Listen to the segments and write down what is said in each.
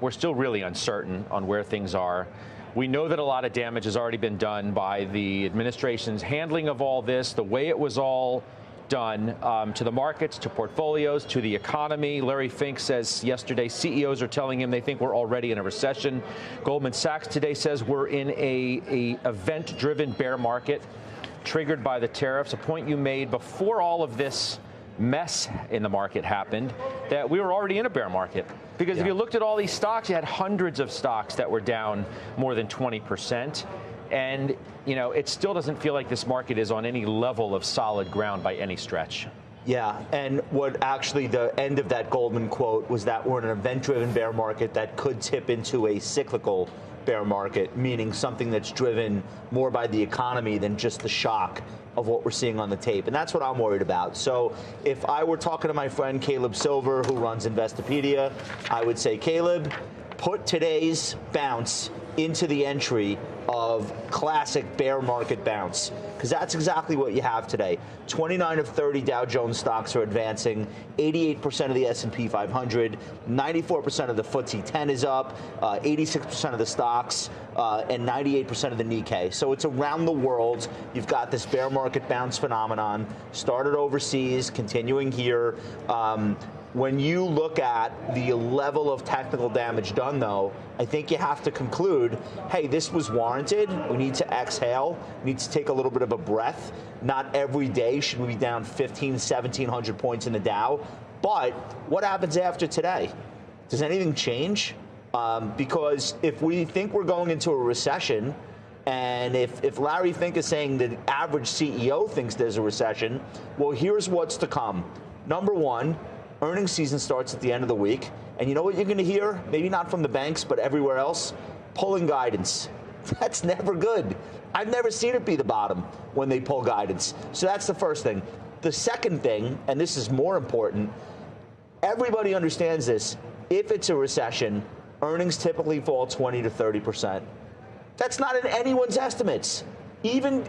we're still really uncertain on where things are. We know that a lot of damage has already been done by the administration's handling of all this, the way it was all done to the markets, to portfolios, to the economy. Larry Fink says yesterday CEOs are telling him they think we're already in a recession. Goldman Sachs today says we're in a event-driven bear market triggered by the tariffs, a point you made before all of this mess in the market happened, that we were already in a bear market. Because if you looked at all these stocks, you had hundreds of stocks that were down more than 20%. And, you know, it still doesn't feel like this market is on any level of solid ground by any stretch. Yeah, and what actually the end of that Goldman quote was that we're in an event-driven bear market that could tip into a cyclical bear market, meaning something that's driven more by the economy than just the shock of what we're seeing on the tape. And that's what I'm worried about. So if I were talking to my friend Caleb Silver, who runs Investopedia, I would say, Caleb, put today's bounce into the entry of classic bear market bounce, because that's exactly what you have today. 29 of 30 Dow Jones stocks are advancing, 88% of the S&P 500, 94% of the FTSE 10 is up, 86% of the stocks, and 98% of the Nikkei. So it's around the world. You've got this bear market bounce phenomenon, started overseas, continuing here. When you look at the level of technical damage done, though, I think you have to conclude, hey, this was warranted. We need to exhale. We need to take a little bit of a breath. Not every day should we be down 1,700 points in the Dow. But what happens after today? Does anything change? Because if we think we're going into a recession, and if Larry Fink is saying the average CEO thinks there's a recession, well, here's what's to come. Number one, earnings season starts at the end of the week. And you know what you're going to hear? Maybe not from the banks, but everywhere else? Pulling guidance. That's never good. I've never seen it be the bottom when they pull guidance. So that's the first thing. The second thing, and this is more important, everybody understands this. If it's a recession, earnings typically fall 20 to 30%. That's not in anyone's estimates. Even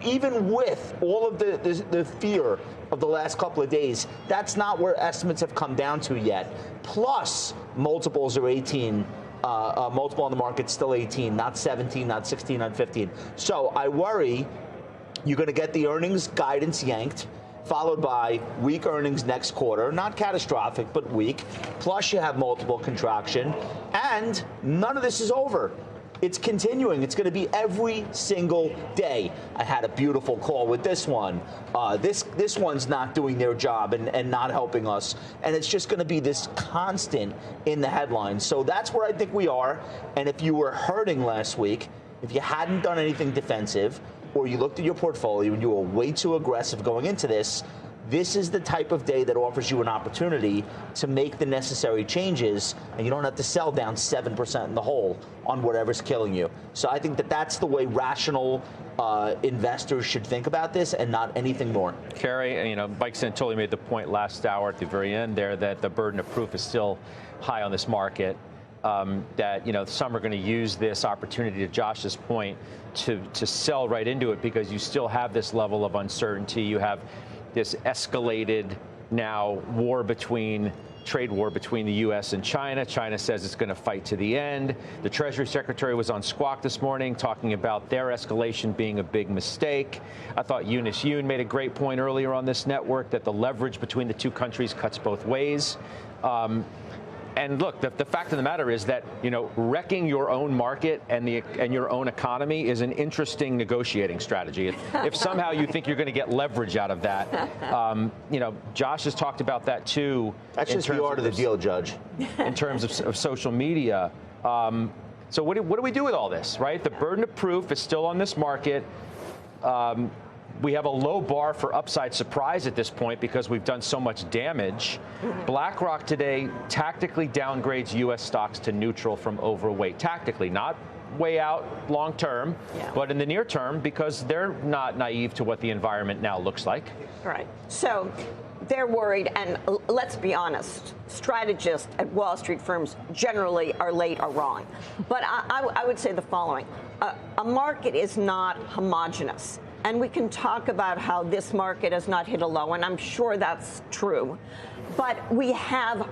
with all of the fear of the last couple of days, that's not where estimates have come down to yet. Plus, multiples are 18. Multiple on the market still 18, not 17, not 16, not 15. So I worry you're going to get the earnings guidance yanked, followed by weak earnings next quarter. Not catastrophic, but weak. Plus, you have multiple contraction. And none of this is over. It's continuing. It's going to be every single day. I had a beautiful call with this one. This one's not doing their job and not helping us. And it's just going to be this constant in the headlines. So that's where I think we are. And if you were hurting last week, if you hadn't done anything defensive, or you looked at your portfolio and you were way too aggressive going into this, this is the type of day that offers you an opportunity to make the necessary changes, and you don't have to sell down 7% in the hole on whatever's killing you. So I think that that's the way rational investors should think about this, and not anything more. Kerry, you know, Mike Santoli made the point last hour at the very end there that the burden of proof is still high on this market. That, you know, some are going to use this opportunity, to Josh's point, to sell right into it, because you still have this level of uncertainty. You have this escalated now trade war between the U.S. and China. China says it's going to fight to the end. The Treasury Secretary was on Squawk this morning talking about their escalation being a big mistake. I thought Eunice Yoon made a great point earlier on this network that the leverage between the two countries cuts both ways. And look, the fact of the matter is that, you know, wrecking your own market and your own economy is an interesting negotiating strategy. If somehow you think you're going to get leverage out of that, you know, Josh has talked about that too. That's just the art of the deal, Judge. In terms of social media. So what do we do with all this, right? The burden of proof is still on this market. We have a low bar for upside surprise at this point because we've done so much damage. BlackRock today tactically downgrades U.S. stocks to neutral from overweight. Tactically, not way out long term, but in the near term, because they're not naive to what the environment now looks like. Right. So they're worried, and let's be honest, strategists at Wall Street firms generally are late or wrong. But I would say the following. A market is not homogenous. And we can talk about how this market has not hit a low, and I'm sure that's true. But we have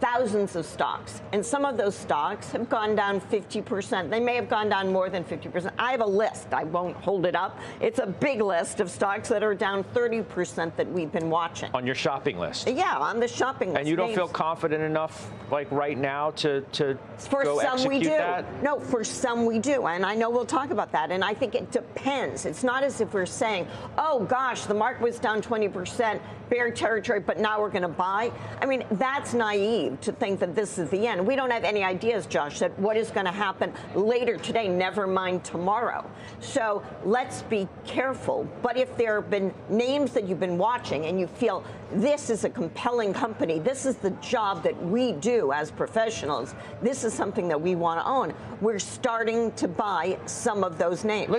thousands of stocks, and some of those stocks have gone down 50%. They may have gone down more than 50%. I have a list. I won't hold it up. It's a big list of stocks that are down 30% that we've been watching. On your shopping list? Yeah, on the shopping list. And you don't feel confident enough, like right now, to go execute that? No, for some we do. And I know we'll talk about that. And I think it depends. It's not as if we're saying, oh, gosh, the market was down 20%, bear territory, but now we're going to buy. I mean, that's naive to think that this is the end. We don't have any ideas, Josh, that what is going to happen later today, never mind tomorrow. So let's be careful. But if there have been names that you've been watching and you feel this is a compelling company, this is the job that we do as professionals, this is something that we want to own, we're starting to buy some of those names.